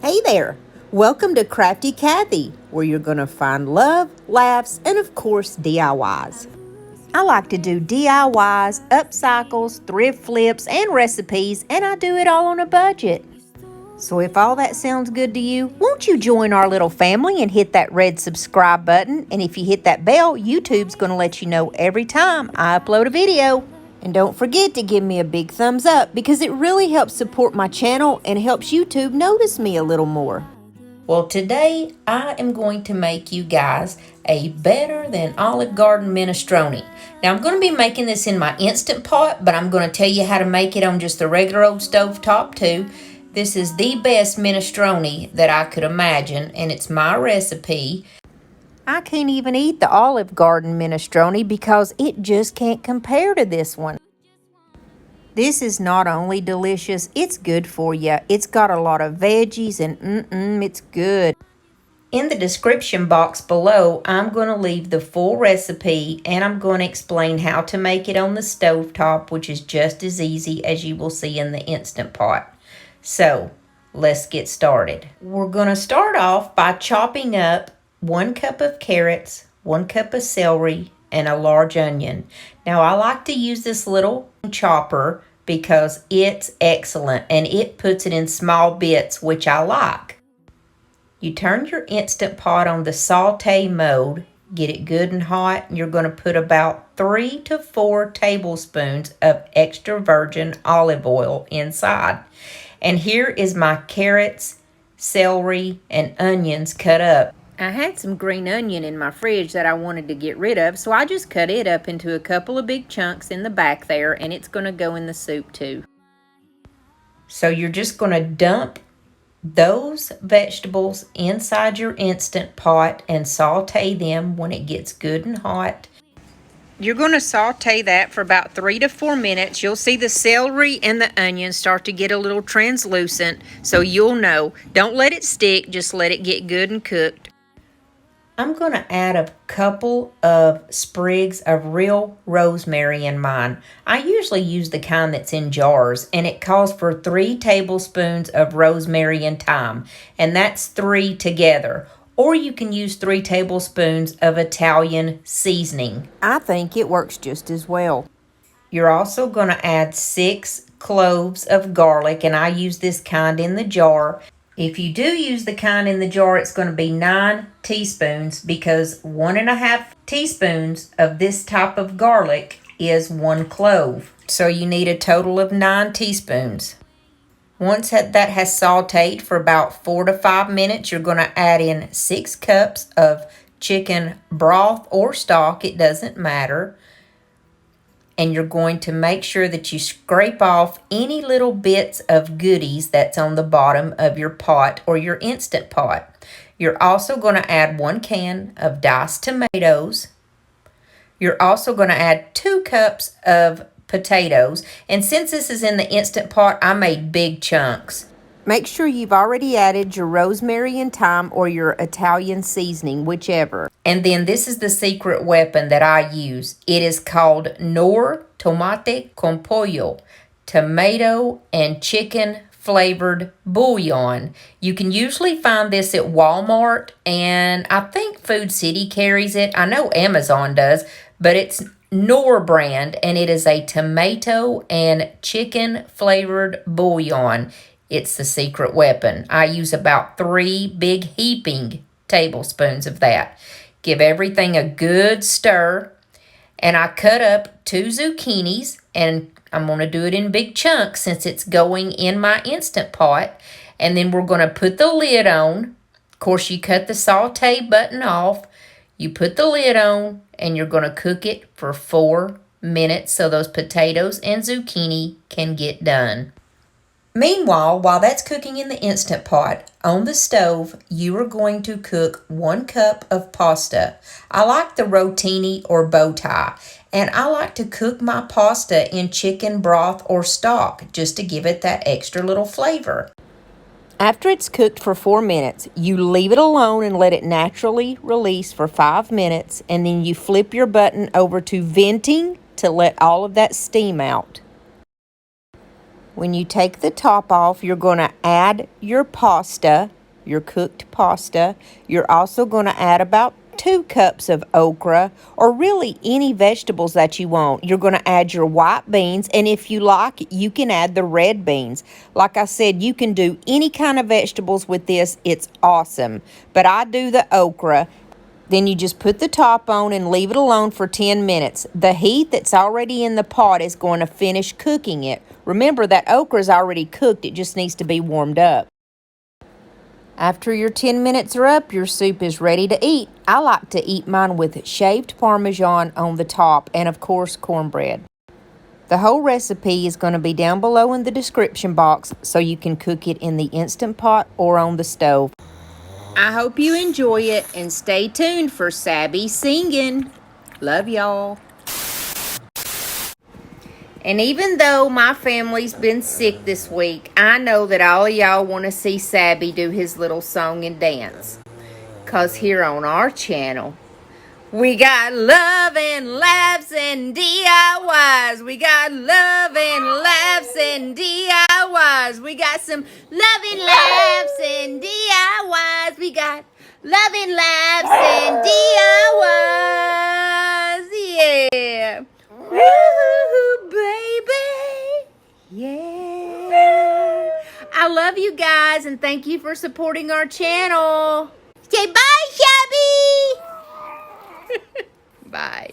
Hey there! Welcome to Crafty Kathy, where you're going to find love, laughs, and of course DIYs. I like to do DIYs, upcycles, thrift flips, and recipes, and I do it all on a budget. So if all that sounds good to you, won't you join our little family and hit that red subscribe button? And if you hit that bell, YouTube's going to let you know every time I upload a video. And don't forget to give me a big thumbs up because it really helps support my channel and helps YouTube notice me a little more. Well, today I am going to make you guys a better than Olive Garden minestrone. Now I'm going to be making this in my Instant Pot, but I'm going to tell you how to make it on just the regular old stovetop too. This is the best minestrone that I could imagine, and it's my recipe. I can't even eat the Olive Garden minestrone because it just can't compare to this one. This is not only delicious, it's good for you. It's got a lot of veggies and it's good. In the description box below, I'm going to leave the full recipe and I'm going to explain how to make it on the stovetop, which is just as easy as you will see in the Instant Pot. So, let's get started. We're going to start off by chopping up 1 cup of carrots, 1 cup of celery, and a large onion. Now I like to use this little chopper because it's excellent and it puts it in small bits, which I like. You turn your Instant Pot on the Saute mode, get it good and hot, and you're going to put about 3 to 4 tablespoons of extra virgin olive oil inside. And here is my carrots, celery, and onions cut up. I had some green onion in my fridge that I wanted to get rid of, so I just cut it up into a couple of big chunks in the back there, and it's going to go in the soup too. So you're just going to dump those vegetables inside your Instant Pot and saute them when it gets good and hot. You're going to saute that for about 3 to 4 minutes. You'll see the celery and the onions start to get a little translucent, so you'll know. Don't let it stick, just let it get good and cooked. I'm going to add a couple of sprigs of real rosemary in mine. I usually use the kind that's in jars, and it calls for 3 tablespoons of rosemary and thyme, and that's 3 together. Or you can use 3 tablespoons of Italian seasoning. I think it works just as well. You're also going to add 6 cloves of garlic, and I use this kind in the jar. If you do use the kind in the jar, it's going to be 9 teaspoons because 1.5 teaspoons of this type of garlic is 1 clove. So you need a total of 9 teaspoons. Once that has sauteed for about 4 to 5 minutes, you're going to add in 6 cups of chicken broth or stock. It doesn't matter. And you're going to make sure that you scrape off any little bits of goodies that's on the bottom of your pot or your Instant Pot. You're also going to add 1 can of diced tomatoes. You're also going to add 2 cups of potatoes. And since this is in the Instant Pot, I made big chunks. Make sure you've already added your rosemary and thyme or your Italian seasoning, whichever. And then this is the secret weapon that I use. It is called KNORR tomate con pollo, tomato and chicken flavored bouillon. You can usually find this at Walmart, and I think Food City carries it. I know Amazon does, but it's KNORR brand, and it is a tomato and chicken flavored bouillon. It's the secret weapon. I use about 3 big heaping tablespoons of that. Give everything a good stir. And I cut up 2 zucchinis, and I'm going to do it in big chunks since it's going in my Instant Pot. And then we're going to put the lid on. Of course, you cut the saute button off. You put the lid on, and you're going to cook it for 4 minutes so those potatoes and zucchini can get done. Meanwhile, while that's cooking in the Instant Pot, on the stove, you are going to cook 1 cup of pasta. I like the rotini or bow tie, and I like to cook my pasta in chicken broth or stock just to give it that extra little flavor. After it's cooked for 4 minutes, you leave it alone and let it naturally release for 5 minutes, and then you flip your button over to venting to let all of that steam out. When you take the top off, you're going to add your pasta, your cooked pasta. You're also going to add about 2 cups of okra, or really any vegetables that you want. You're going to add your white beans, and if you like, you can add the red beans. Like I said, you can do any kind of vegetables with this. It's awesome. But I do the okra. Then you just put the top on and leave it alone for 10 minutes. The heat that's already in the pot is going to finish cooking it. Remember, that okra is already cooked. It just needs to be warmed up. After your 10 minutes are up, your soup is ready to eat. I like to eat mine with shaved Parmesan on the top and, of course, cornbread. The whole recipe is going to be down below in the description box so you can cook it in the Instant Pot or on the stove. I hope you enjoy it, and stay tuned for Sabby singing. Love y'all. And even though my family's been sick this week, I know that all of y'all want to see Sabby do his little song and dance. 'Cause here on our channel, we got love and laughs and DIYs. We got love and laughs and DIYs. We got some love and laughs and DIYs. We got love and laughs and DIYs. Yeah. Woo, baby. Yeah. I love you guys, and thank you for supporting our channel. Say bye, Shabby. Bye.